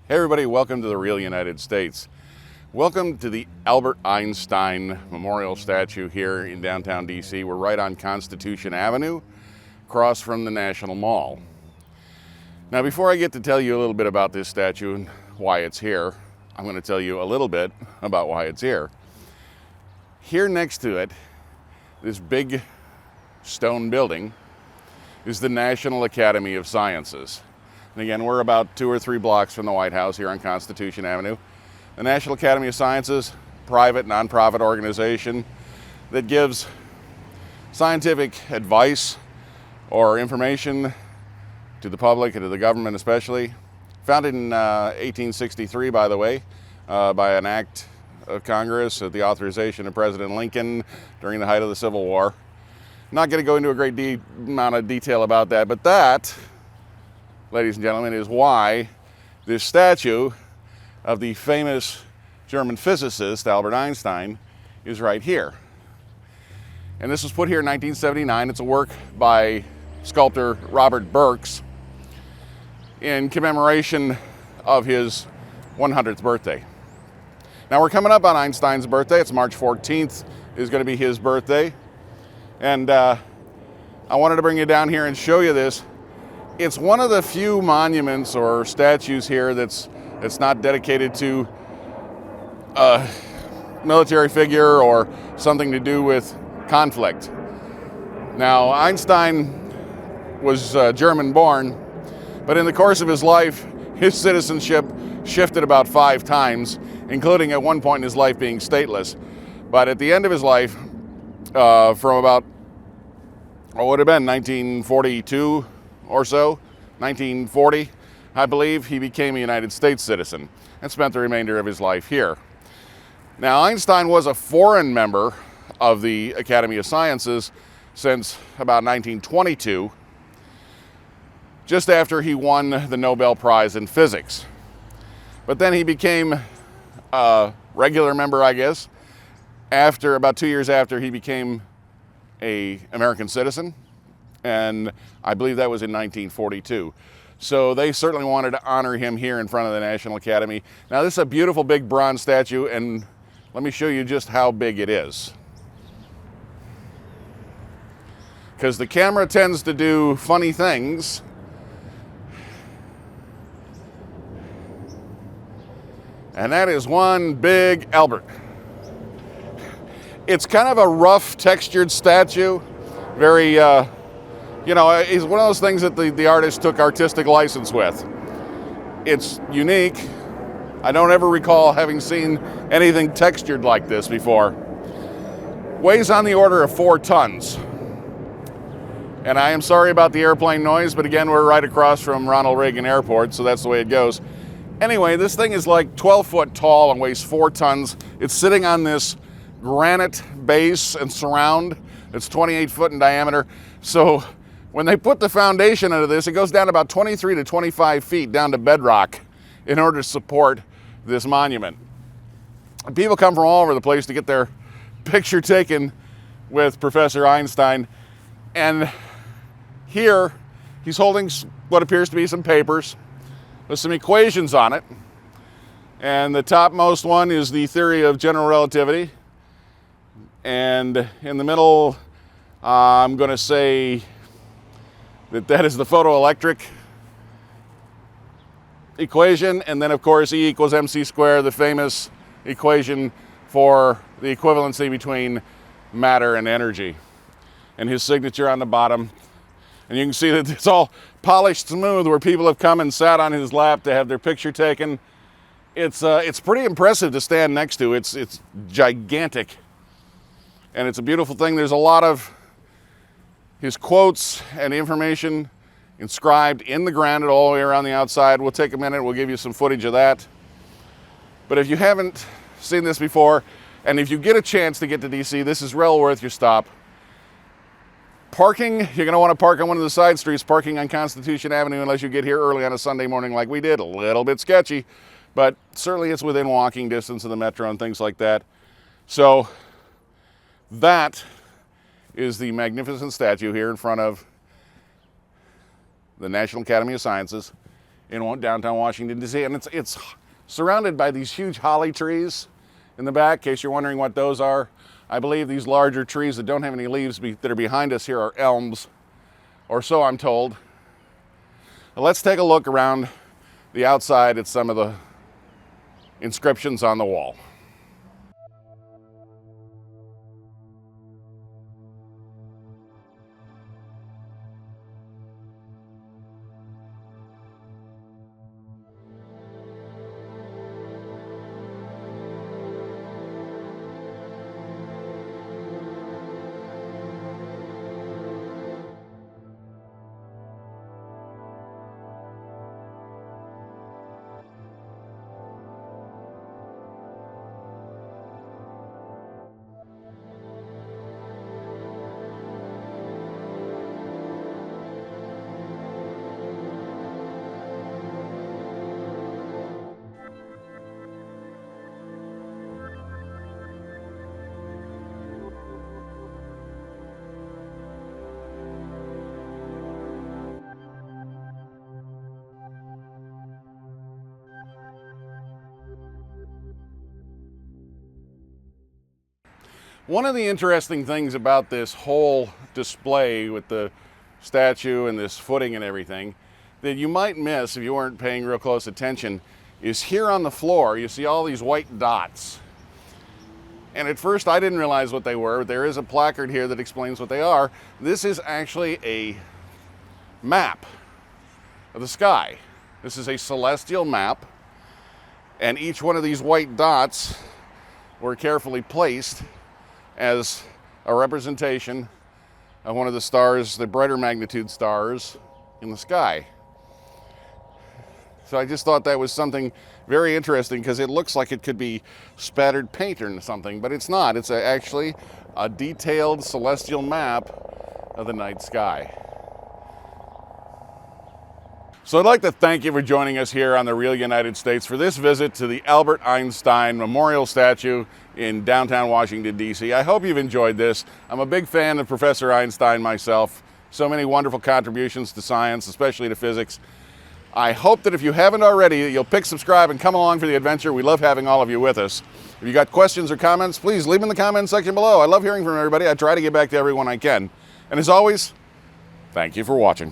Hey everybody, welcome to the real United States. Welcome to the Albert Einstein Memorial Statue here in downtown DC. We're right on Constitution Avenue, across from the National Mall. Now before I get to tell you a little bit about this statue and why it's here, I'm going to tell you a little bit about why it's here. Here next to it, this big stone building, is the National Academy of Sciences. And again, we're about 2 or 3 blocks from the White House here on Constitution Avenue. The National Academy of Sciences, private, nonprofit organization that gives scientific advice or information to the public and to the government especially. Founded in 1863, by the way, by an act of Congress at the authorization of President Lincoln during the height of the Civil War. Not going to go into a great amount of detail about that, but that, ladies and gentlemen, is why this statue of the famous German physicist Albert Einstein is right here. And this was put here in 1979. It's a work by sculptor Robert Burks in commemoration of his 100th birthday. Now we're coming up on Einstein's birthday. It's March 14th is going to be his birthday. And I wanted to bring you down here and show you this. It's one of the few monuments or statues here that's not dedicated to a military figure or something to do with conflict. Now, Einstein was German born, but in the course of his life, his citizenship shifted about 5 times, including at one point in his life being stateless. But at the end of his life, from about, what would have been, 1942 or so, 1940, I believe, he became a United States citizen and spent the remainder of his life here. Now, Einstein was a foreign member of the Academy of Sciences since about 1922, just after he won the Nobel Prize in Physics. But then he became a regular member, I guess, after about 2 years after he became an American citizen, and I believe that was in 1942. So they certainly wanted to honor him here in front of the National Academy. Now this is a beautiful big bronze statue, and let me show you just how big it is. Because the camera tends to do funny things. And that is one big Albert. It's kind of a rough textured statue, very, it's one of those things that the artist took artistic license with. It's unique. I don't ever recall having seen anything textured like this before. Weighs on the order of 4 tons. And I am sorry about the airplane noise, but again, we're right across from Ronald Reagan Airport, so that's the way it goes. Anyway, this thing is like 12 foot tall and weighs 4 tons. It's sitting on this granite base and surround. It's 28 foot in diameter. So when they put the foundation into this, it goes down about 23 to 25 feet down to bedrock in order to support this monument. And people come from all over the place to get their picture taken with Professor Einstein. And here he's holding what appears to be some papers with some equations on it. And the topmost one is the theory of general relativity. And in the middle, I'm going to say that is the photoelectric equation. And then, of course, E equals mc squared, the famous equation for the equivalency between matter and energy. And his signature on the bottom. And you can see that it's all polished smooth, where people have come and sat on his lap to have their picture taken. It's pretty impressive to stand next to. It's gigantic. And it's a beautiful thing. There's a lot of his quotes and information inscribed in the granite all the way around the outside. We'll take a minute, we'll give you some footage of that. But if you haven't seen this before, and if you get a chance to get to DC, this is well worth your stop. Parking, you're going to want to park on one of the side streets. Parking on Constitution Avenue, unless you get here early on a Sunday morning like we did, a little bit sketchy. But certainly it's within walking distance of the metro and things like that. So that is the magnificent statue here in front of the National Academy of Sciences in downtown Washington, D.C. And it's surrounded by these huge holly trees in the back, in case you're wondering what those are. I believe these larger trees that don't have any leaves that are behind us here are elms, or so I'm told. Now let's take a look around the outside at some of the inscriptions on the wall. One of the interesting things about this whole display with the statue and this footing and everything that you might miss if you weren't paying real close attention is here on the floor you see all these white dots. And at first I didn't realize what they were. There is a placard here that explains what they are. This is actually a map of the sky. This is a celestial map, and each one of these white dots were carefully placed as a representation of one of the stars, the brighter magnitude stars in the sky. So I just thought that was something very interesting because it looks like it could be spattered paint or something, but it's not. It's actually a detailed celestial map of the night sky. So I'd like to thank you for joining us here on the Real United States for this visit to the Albert Einstein Memorial Statue in downtown Washington, D.C. I hope you've enjoyed this. I'm a big fan of Professor Einstein myself. So many wonderful contributions to science, especially to physics. I hope that if you haven't already, you'll pick subscribe and come along for the adventure. We love having all of you with us. If you got questions or comments, please leave them in the comments section below. I love hearing from everybody. I try to get back to everyone I can. And as always, thank you for watching.